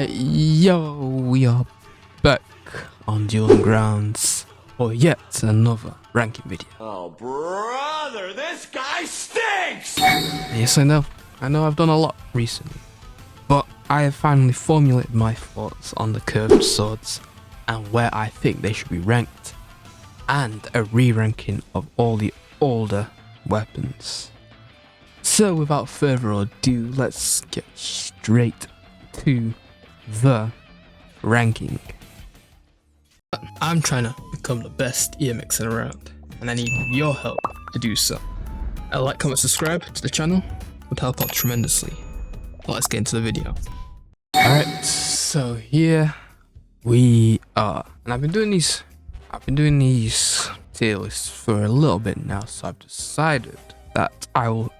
Yo, we are back on Dueling Grounds for yet another ranking video. Oh, brother, this guy stinks! Yes, I know I've done a lot recently, but I have finally formulated my thoughts on the curved swords and where I think they should be ranked, and a re-ranking of all the older weapons. So without further ado, let's get straight to the ranking. I'm trying to become the best ear mixer around, and I need your help to do so. A like, comment, subscribe to the channel would help out tremendously. Let's get into the video. Alright, so here we are. And I've been doing these tier lists for a little bit now, so I've decided that I will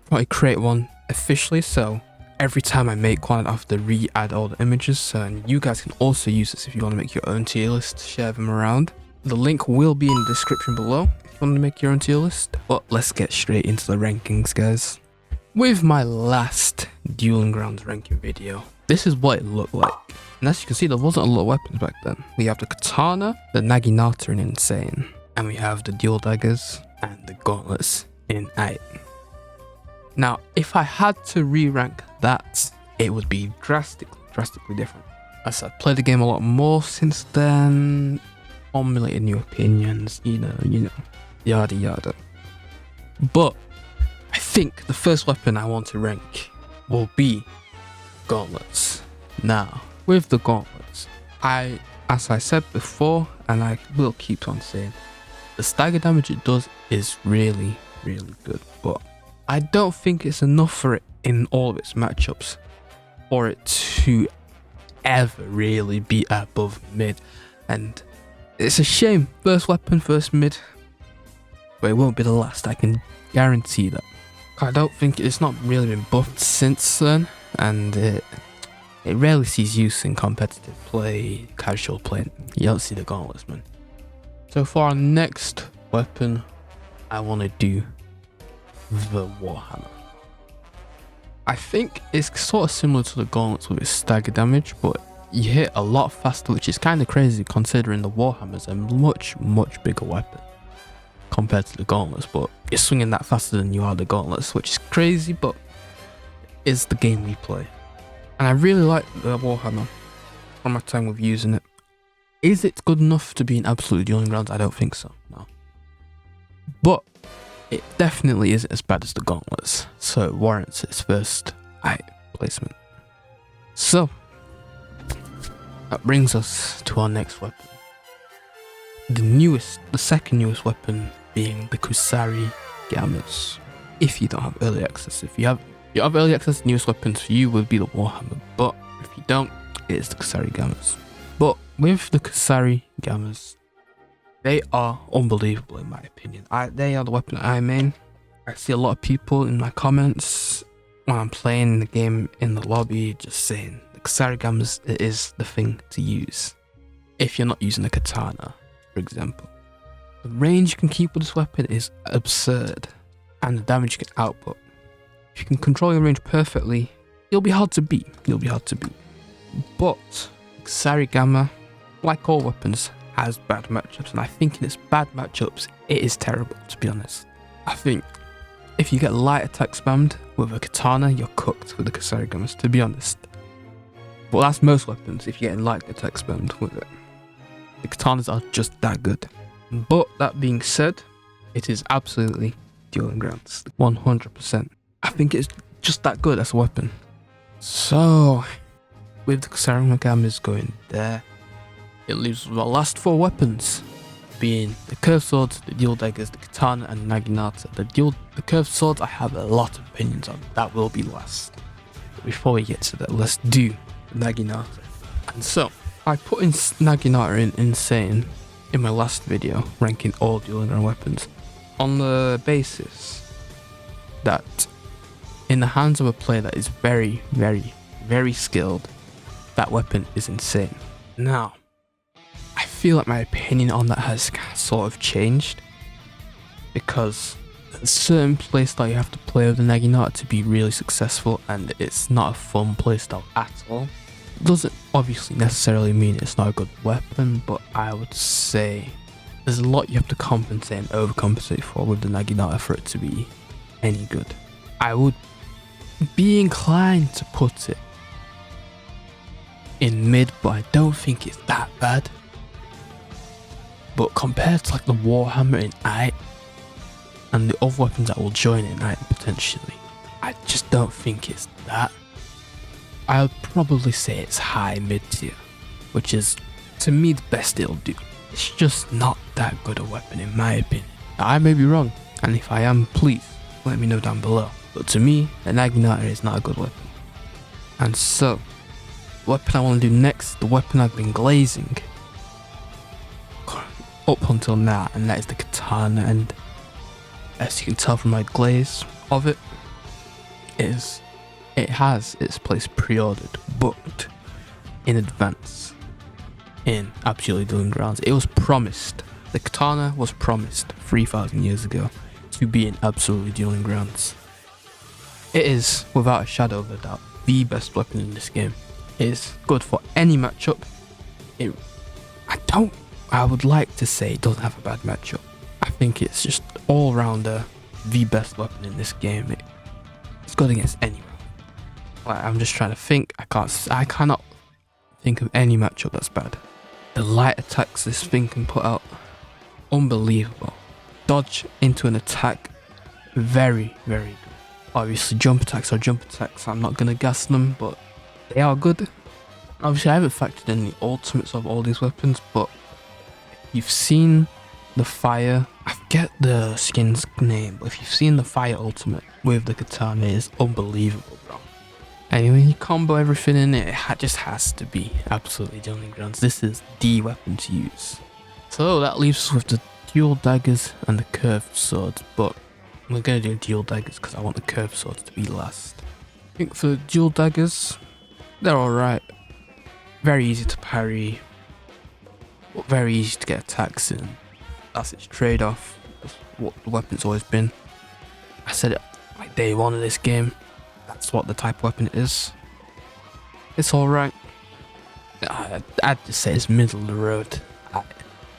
probably create one officially, so every time I make one I have to re-add all the images, so and you guys can also use this if you want to make your own tier list, share them around. The link will be in the description below if you want to make your own tier list. But let's get straight into the rankings, guys. With my last Dueling Grounds ranking video, this is what it looked like. And as you can see, there wasn't a lot of weapons back then. We have the katana, the naginata in insane, and we have the dual daggers and the gauntlets in 8. Now, if I had to re-rank that, it would be drastically different. As I've played the game a lot more since then, formulated new opinions, you know, yada yada. But I think the first weapon I want to rank will be gauntlets. Now, with the gauntlets, as I said before, and I will keep on saying, the stagger damage it does is really good, but I don't think it's enough for it in all of its matchups for it to ever really be above mid. And it's a shame, first weapon, first mid, but it won't be the last, I can guarantee that. I don't think it's not really been buffed since then, and it rarely sees use in competitive play, casual play. You don't see the gauntlets, man. So for our next weapon, I want to do the warhammer. I think it's sort of similar to the gauntlets with its stagger damage, but you hit a lot faster, which is kind of crazy considering the warhammer's a much bigger weapon compared to the gauntlets, but you're swinging that faster than you are the gauntlets, which is crazy, but it's the game we play. And I really like the warhammer from my time with using it. Is it good enough to be an absolute Dueling Grounds? I don't think so, no. But it definitely isn't as bad as the gauntlets, so it warrants its first placement. So that brings us to our next weapon. The second newest weapon being the kusarigamas. If you don't have early access, if you have early access, the newest weapons for you would be the warhammer, but if you don't, it's the kusarigamas. But with the kusarigamas, they are unbelievable in my opinion. They are the weapon I main. I see a lot of people in my comments when I'm playing the game in the lobby just saying the kusarigamas is the thing to use if you're not using a katana, for example. The range you can keep with this weapon is absurd, and the damage you can output. If you can control your range perfectly, you'll be hard to beat. But kusarigama, like all weapons, has bad matchups, and I think in its bad matchups it is terrible, to be honest. I think if you get light attack spammed with a katana, you're cooked with the kusarigamas, to be honest. But that's most weapons, if you're getting light attack spammed with it. The katanas are just that good. But that being said, it is absolutely Dueling Grounds, 100%. I think it's just that good as a weapon. So with the kusarigamas going there, it leaves the last 4 weapons being the curved swords, the dual daggers, the katana, and naginata. The curved swords I have a lot of opinions on. That will be last. But before we get to that, let's do the naginata. And so I put in naginata in insane in my last video, ranking all Dueling Ground weapons, on the basis that in the hands of a player that is very skilled, that weapon is insane. Now, I feel like my opinion on that has sort of changed, because a certain playstyle you have to play with the naginata to be really successful, and it's not a fun playstyle at all. Doesn't obviously necessarily mean it's not a good weapon, but I would say there's a lot you have to compensate and overcompensate for with the naginata for it to be any good. I would be inclined to put it in mid, but I don't think it's that bad. But compared to like the warhammer in I and the other weapons that will join in I potentially, I just don't think it's that. I would probably say it's high mid tier, which is to me the best it'll do. It's just not that good a weapon in my opinion. Now, I may be wrong, and if I am, please let me know down below. But to me, the naginata is not a good weapon. And so, the weapon I want to do next, the weapon I've been glazing up until now, and that is the katana. And as you can tell from my glaze of it, it has its place pre-ordered, booked in advance in absolutely Dueling Grounds. It was promised, the katana was promised 3,000 years ago to be in absolutely Dueling Grounds. It is, without a shadow of a doubt, the best weapon in this game. It is good for any matchup. I would like to say it doesn't have a bad matchup. I think it's just all rounder, the best weapon in this game. It's good against anyone. Like, I'm just trying to think. I cannot think of any matchup that's bad. The light attacks this thing can put out, unbelievable. Dodge into an attack, very, very good. Obviously, jump attacks are jump attacks. I'm not gonna gas them, but they are good. Obviously, I haven't factored in the ultimates of all these weapons, but you've seen the fire. I forget the skin's name, but if you've seen the fire ultimate with the katana, it is unbelievable, bro. And when you combo everything in it, it just has to be absolutely Dueling Grounds. This is the weapon to use. So that leaves us with the dual daggers and the curved swords, but we're going to do dual daggers because I want the curved swords to be last. I think for the dual daggers, they're alright. Very easy to parry, but very easy to get attacks in. That's its trade-off. That's what the weapon's always been. I said it like day one of this game. That's what the type of weapon it is. It's alright. I'd just say it's middle of the road.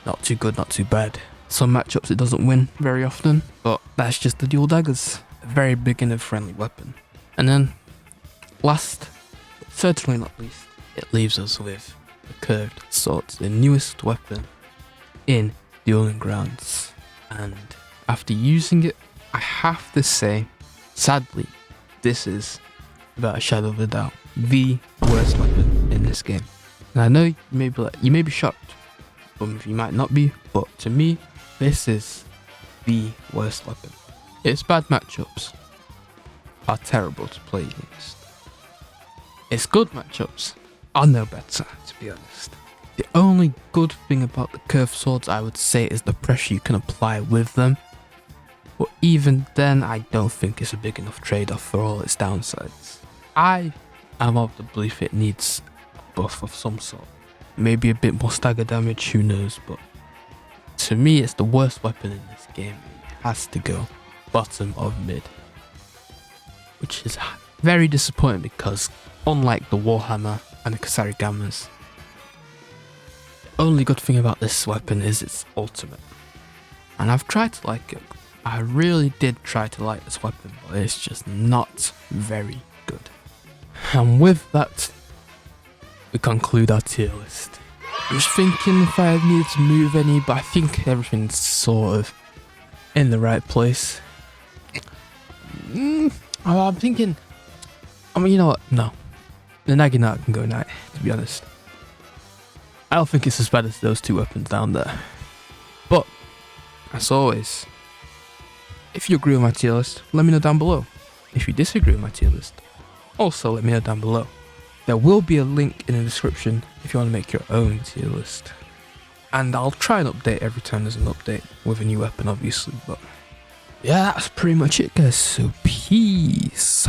Not too good, not too bad. Some matchups it doesn't win very often, but that's just the dual daggers. A very beginner friendly weapon. And then, last, but certainly not least, it leaves us with the curved swords, the newest weapon in Dueling Grounds. And after using it, I have to say, sadly, this is, without a shadow of a doubt, the worst weapon in this game. And I know you may be shocked, you might not be, but to me, this is the worst weapon. Its bad matchups are terrible to play against. Its good matchups are no better, to be honest. The only good thing about the curved swords, I would say, is the pressure you can apply with them. But even then, I don't think it's a big enough trade-off for all its downsides. I am of the belief it needs a buff of some sort. Maybe a bit more stagger damage, who knows, but to me it's the worst weapon in this game. It has to go bottom of mid. Which is very disappointing because unlike the warhammer and the kusarigamas, the only good thing about this weapon is its ultimate. And I've tried to like it. I really did try to like this weapon, but it's just not very good. And with that, we conclude our tier list. I was thinking if I needed to move any, but I think everything's sort of in the right place. I'm thinking, you know what? No. The naginata can go night, to be honest. I don't think it's as bad as those two weapons down there. But, as always, if you agree with my tier list, let me know down below. If you disagree with my tier list, also let me know down below. There will be a link in the description if you want to make your own tier list. And I'll try and update every time there's an update with a new weapon, obviously. But yeah, that's pretty much it, guys. So peace.